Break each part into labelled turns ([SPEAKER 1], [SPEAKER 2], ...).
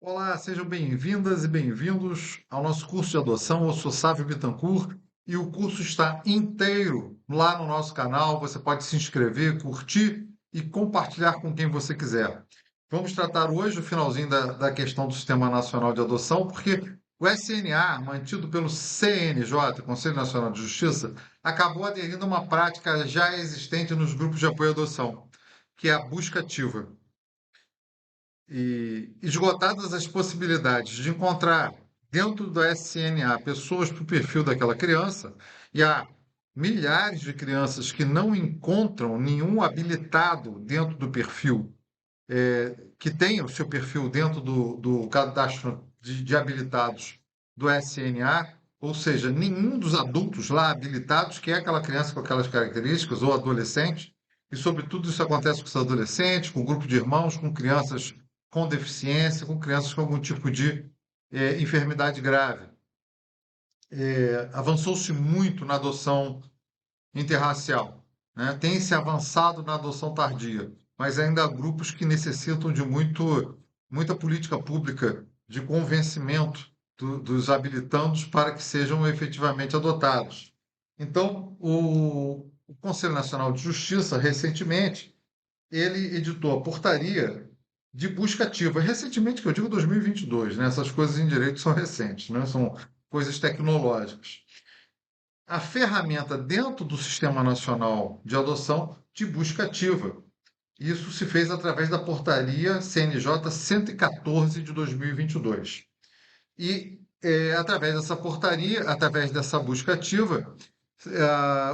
[SPEAKER 1] Olá, sejam bem-vindas e bem-vindos ao nosso curso de adoção. Eu sou Sávio Bittencourt e o curso está inteiro lá no nosso canal. Você pode se inscrever, curtir e compartilhar com quem você quiser. Vamos tratar hoje o finalzinho da questão do Sistema Nacional de Adoção, porque o SNA, mantido pelo CNJ, Conselho Nacional de Justiça, acabou aderindo a uma prática já existente nos grupos de apoio à adoção, que é a busca ativa. E esgotadas as possibilidades de encontrar dentro do SNA pessoas para o perfil daquela criança, e há milhares de crianças que não encontram nenhum habilitado dentro do perfil, que tenha o seu perfil dentro do cadastro de habilitados do SNA, ou seja, nenhum dos adultos lá habilitados quer aquela criança com aquelas características, ou adolescente, e sobretudo isso acontece com os adolescentes, com o grupo de irmãos, com crianças com deficiência, com crianças com algum tipo de enfermidade grave. Avançou-se muito na adoção interracial, né? Tem se avançado na adoção tardia, mas ainda há grupos que necessitam de muita política pública de convencimento dos habilitandos para que sejam efetivamente adotados. Então, o Conselho Nacional de Justiça, recentemente, ele editou a portaria de busca ativa. Recentemente, que eu digo 2022, né? Essas coisas em direito são recentes, né? São coisas tecnológicas. A ferramenta dentro do Sistema Nacional de Adoção de busca ativa. Isso se fez através da portaria CNJ 114 de 2022. Através dessa portaria, através dessa busca ativa,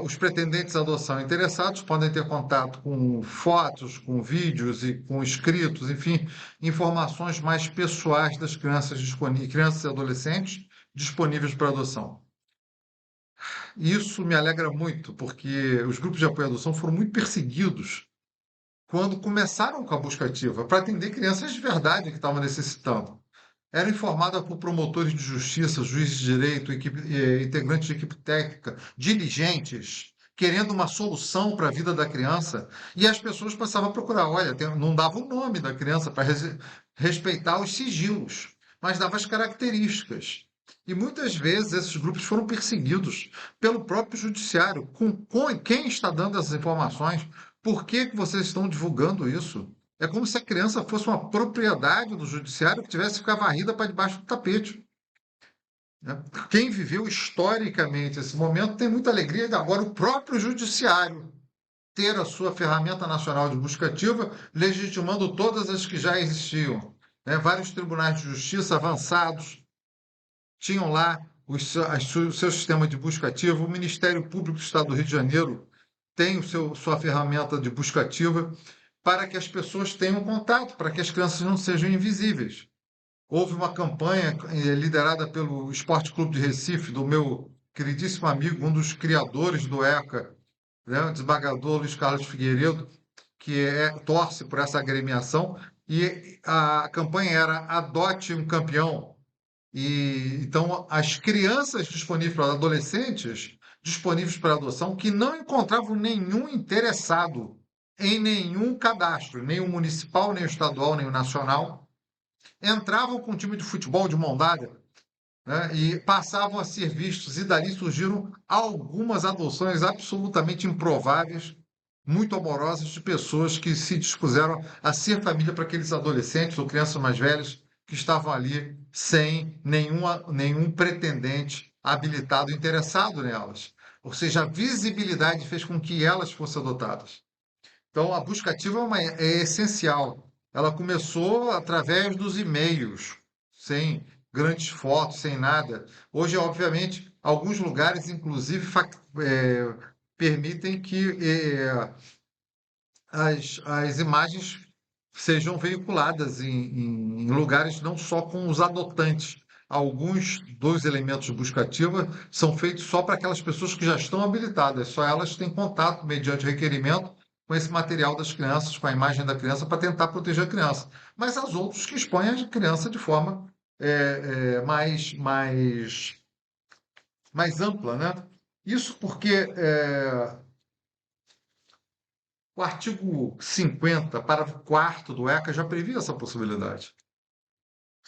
[SPEAKER 1] os pretendentes à adoção interessados podem ter contato com fotos, com vídeos e com escritos, enfim, informações mais pessoais das crianças e adolescentes disponíveis para adoção. Isso me alegra muito, porque os grupos de apoio à adoção foram muito perseguidos quando começaram com a busca ativa, para atender crianças de verdade que estavam necessitando. Era informada por promotores de justiça, juízes de direito, integrantes de equipe técnica, dirigentes, querendo uma solução para a vida da criança, e as pessoas passavam a procurar. Olha, não dava o nome da criança para respeitar os sigilos, mas dava as características. E muitas vezes esses grupos foram perseguidos pelo próprio judiciário. Com quem está dando essas informações? Por que vocês estão divulgando isso? É como se a criança fosse uma propriedade do judiciário que tivesse que ficar varrida para debaixo do tapete, né? Quem viveu historicamente esse momento tem muita alegria de agora o próprio judiciário ter a sua ferramenta nacional de busca ativa, legitimando todas as que já existiam, né? Vários tribunais de justiça avançados tinham lá o seu sistema de busca ativa. O Ministério Público do Estado do Rio de Janeiro tem sua ferramenta de busca ativa para que as pessoas tenham contato, para que as crianças não sejam invisíveis. Houve uma campanha liderada pelo Esporte Clube de Recife, do meu queridíssimo amigo, um dos criadores do ECA, né, o desembargador Luiz Carlos Figueiredo, que torce por essa agremiação, e a campanha era Adote um Campeão. E então as crianças disponíveis para adolescentes disponíveis para adoção que não encontravam nenhum interessado em nenhum cadastro, nem o municipal, nem o estadual, nem o nacional, entravam com um time de futebol de mão dada, né, e passavam a ser vistos, e dali surgiram algumas adoções absolutamente improváveis, muito amorosas, de pessoas que se dispuseram a ser família para aqueles adolescentes ou crianças mais velhas que estavam ali sem nenhum pretendente habilitado interessado nelas. Ou seja, a visibilidade fez com que elas fossem adotadas. Então, a busca ativa é essencial. Ela começou através dos e-mails, sem grandes fotos, sem nada. Hoje, obviamente, alguns lugares, inclusive, permitem que as imagens sejam veiculadas em lugares não só com os adotantes. Alguns dos elementos de busca ativa são feitos só para aquelas pessoas que já estão habilitadas, só elas têm contato, mediante requerimento, com esse material das crianças, com a imagem da criança, para tentar proteger a criança. Mas há outros que expõem a criança de forma mais ampla, né? Isso porque o artigo 50, parágrafo 4º do ECA já previa essa possibilidade.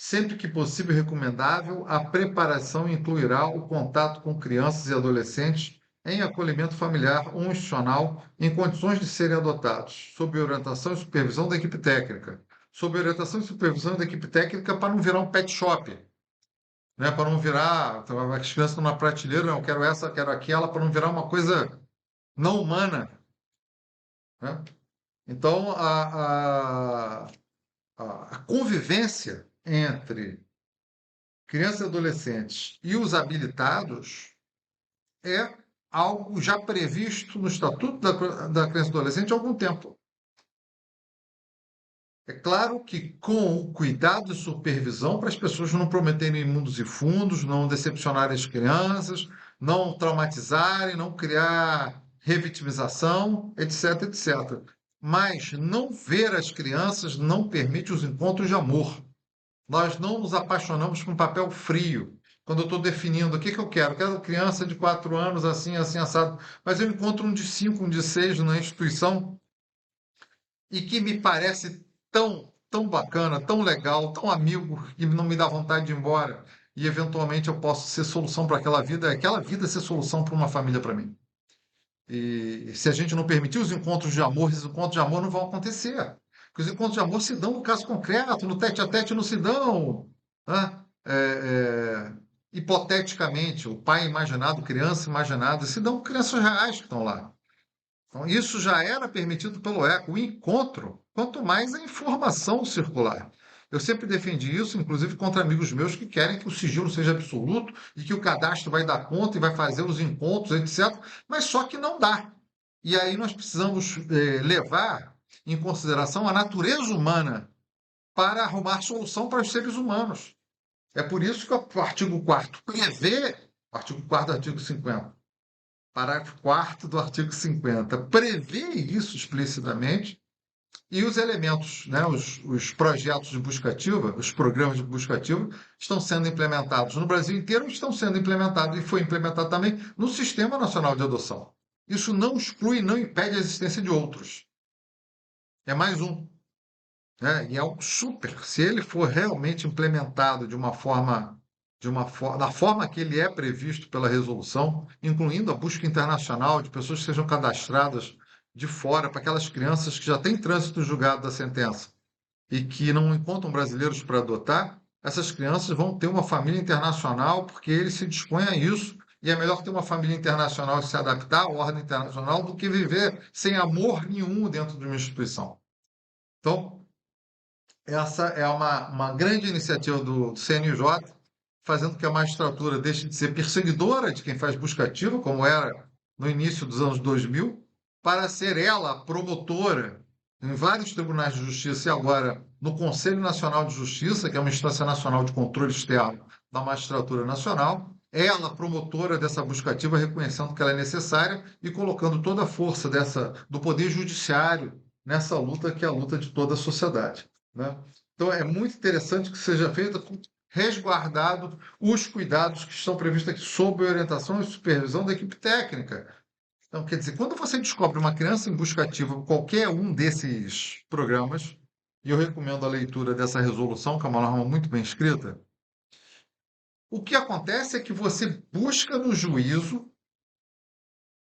[SPEAKER 1] Sempre que possível e recomendável, a preparação incluirá o contato com crianças e adolescentes em acolhimento familiar ou institucional em condições de serem adotados, sob orientação e supervisão da equipe técnica. Sob orientação e supervisão da equipe técnica para não virar um pet shop, né? Para não virar, as crianças estão na prateleira, não, quero essa, quero aquela, para não virar uma coisa não humana, né? Então, a convivência entre crianças e adolescentes e os habilitados é algo já previsto no Estatuto da Criança e do Adolescente há algum tempo. É claro que com cuidado e supervisão para as pessoas não prometerem mundos e fundos, não decepcionarem as crianças, não traumatizarem, não criar revitimização, etc, etc. Mas não ver as crianças não permite os encontros de amor. Nós não nos apaixonamos com papel frio. Quando eu estou definindo o que eu quero, quero criança de 4 anos, assim, assim, assado, mas eu encontro um de 5, um de 6 na instituição e que me parece tão bacana, tão legal, tão amigo, que não me dá vontade de ir embora. E eventualmente eu posso ser solução para aquela vida ser solução para uma família para mim. E se a gente não permitir os encontros de amor, esses encontros de amor não vão acontecer. Porque os encontros de amor se dão no caso concreto, no tete a tete não se dão, né? Hipoteticamente, o pai imaginado, criança imaginada, se dão crianças reais que estão lá. Então, isso já era permitido pelo ECA, o encontro, quanto mais a informação circular. Eu sempre defendi isso, inclusive contra amigos meus que querem que o sigilo seja absoluto e que o cadastro vai dar conta e vai fazer os encontros, etc. Mas só que não dá. E aí nós precisamos levar em consideração a natureza humana para arrumar solução para os seres humanos. É por isso que o artigo 4º prevê, artigo 4º do artigo 50, parágrafo 4º do artigo 50, prevê isso explicitamente, e os elementos, né, os projetos de busca ativa, os programas de busca ativa, estão sendo implementados no Brasil inteiro, estão sendo implementados e foi implementado também no Sistema Nacional de Adoção. Isso não exclui, não impede a existência de outros. É mais um. Né? E é um super. Se ele for realmente implementado da forma que ele é previsto pela resolução, incluindo a busca internacional de pessoas que sejam cadastradas de fora, para aquelas crianças que já têm trânsito julgado da sentença e que não encontram brasileiros para adotar, essas crianças vão ter uma família internacional porque ele se dispõe a isso. E é melhor ter uma família internacional e se adaptar à ordem internacional do que viver sem amor nenhum dentro de uma instituição. Então, essa é uma grande iniciativa do CNJ, fazendo que a magistratura deixe de ser perseguidora de quem faz busca ativa, como era no início dos anos 2000, para ser ela promotora em vários tribunais de justiça e agora no Conselho Nacional de Justiça, que é uma instância nacional de controle externo da magistratura nacional, ela promotora dessa busca ativa, reconhecendo que ela é necessária e colocando toda a força do poder judiciário nessa luta, que é a luta de toda a sociedade, né? Então, é muito interessante que seja feita resguardado os cuidados que estão previstos aqui, sob a orientação e supervisão da equipe técnica. Então, quer dizer, quando você descobre uma criança em busca ativa em qualquer um desses programas, e eu recomendo a leitura dessa resolução, que é uma norma muito bem escrita, o que acontece é que você busca no juízo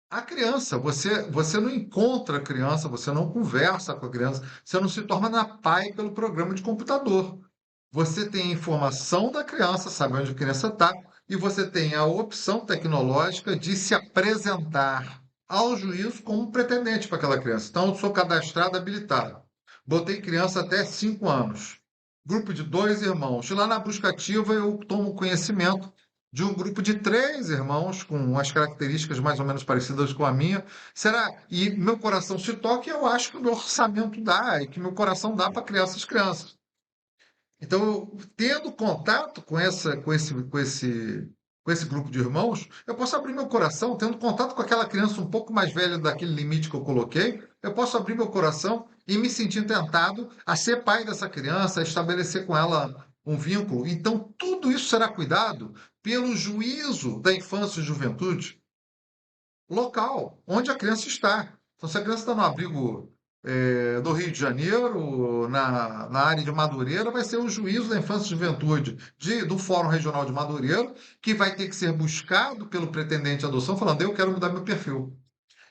[SPEAKER 1] a criança, você não encontra a criança, você não conversa com a criança, você não se torna pai pelo programa de computador. Você tem a informação da criança, sabe onde a criança está, e você tem a opção tecnológica de se apresentar ao juiz como um pretendente para aquela criança. Então, eu sou cadastrado, habilitado. Botei criança até 5 anos. Grupo de 2 irmãos. E lá na busca ativa eu tomo conhecimento de um grupo de 3 irmãos com as características mais ou menos parecidas com a minha. Será? E meu coração se toca e eu acho que o meu orçamento dá, e que meu coração dá para criar essas crianças. Então, tendo contato com esse grupo de irmãos, eu posso abrir meu coração, tendo contato com aquela criança um pouco mais velha daquele limite que eu coloquei, eu posso abrir meu coração e me sentir tentado a ser pai dessa criança, a estabelecer com ela um vínculo. Então, tudo isso será cuidado pelo juízo da infância e juventude local, onde a criança está. Então, se a criança está no abrigo do Rio de Janeiro, na área de Madureira, vai ser o juízo da infância e juventude do Fórum Regional de Madureira, que vai ter que ser buscado pelo pretendente à adoção, falando: eu quero mudar meu perfil.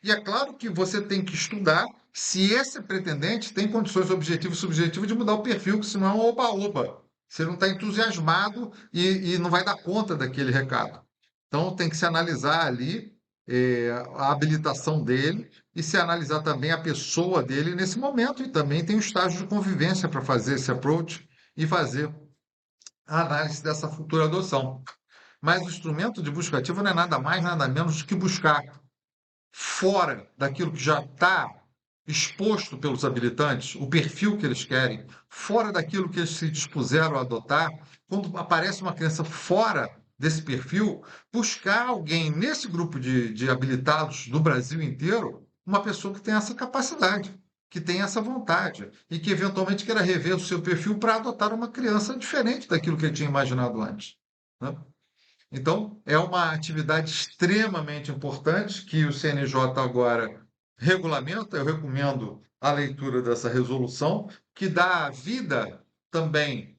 [SPEAKER 1] E é claro que você tem que estudar se esse pretendente tem condições objetivas e subjetivas de mudar o perfil, que senão é um oba-oba. Você não está entusiasmado e não vai dar conta daquele recado. Então tem que se analisar ali a habilitação dele e se analisar também a pessoa dele nesse momento. E também tem o estágio de convivência para fazer esse approach e fazer a análise dessa futura adoção. Mas o instrumento de busca ativa não é nada mais, nada menos do que buscar fora daquilo que já está exposto pelos habilitantes, o perfil que eles querem, fora daquilo que eles se dispuseram a adotar, quando aparece uma criança fora desse perfil, buscar alguém nesse grupo de habilitados do Brasil inteiro, uma pessoa que tem essa capacidade, que tem essa vontade e que eventualmente queira rever o seu perfil para adotar uma criança diferente daquilo que ele tinha imaginado antes, né? Então, é uma atividade extremamente importante que o CNJ agora regulamenta. Eu recomendo a leitura dessa resolução, que dá vida também,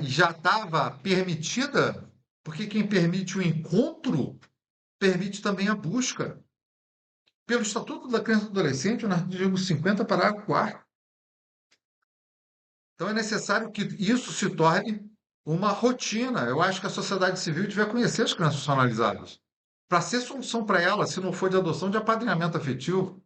[SPEAKER 1] e já estava permitida, porque quem permite o encontro, permite também a busca. Pelo Estatuto da Criança e do Adolescente, no artigo 50, parágrafo 4º. Então, é necessário que isso se torne uma rotina. Eu acho que a sociedade civil devia conhecer as crianças personalizadas, para ser solução para elas, se não for de adoção, de apadrinhamento afetivo,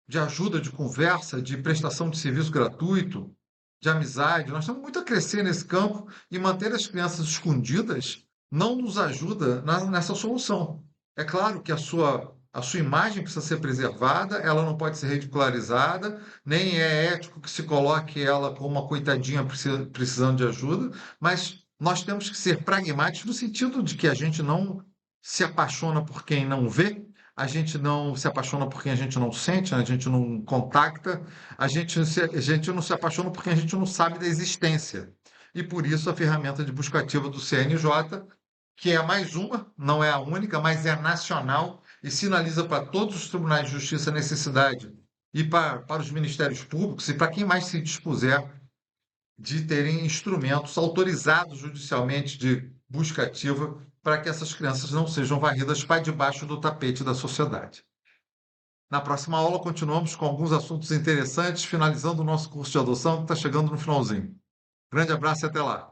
[SPEAKER 1] de ajuda, de conversa, de prestação de serviço gratuito, de amizade. Nós temos muito a crescer nesse campo e manter as crianças escondidas não nos ajuda nessa solução. É claro que a sua imagem precisa ser preservada, ela não pode ser ridicularizada, nem é ético que se coloque ela como uma coitadinha precisando de ajuda, mas nós temos que ser pragmáticos no sentido de que a gente não se apaixona por quem não vê, a gente não se apaixona por quem a gente não sente, a gente não contacta, a gente não se apaixona por quem a gente não sabe da existência. E por isso a ferramenta de busca ativa do CNJ, que é mais uma, não é a única, mas é nacional e sinaliza para todos os tribunais de justiça a necessidade e para os ministérios públicos e para quem mais se dispuser de terem instrumentos autorizados judicialmente de busca ativa para que essas crianças não sejam varridas para debaixo do tapete da sociedade. Na próxima aula, continuamos com alguns assuntos interessantes, finalizando o nosso curso de adoção, que está chegando no finalzinho. Grande abraço e até lá!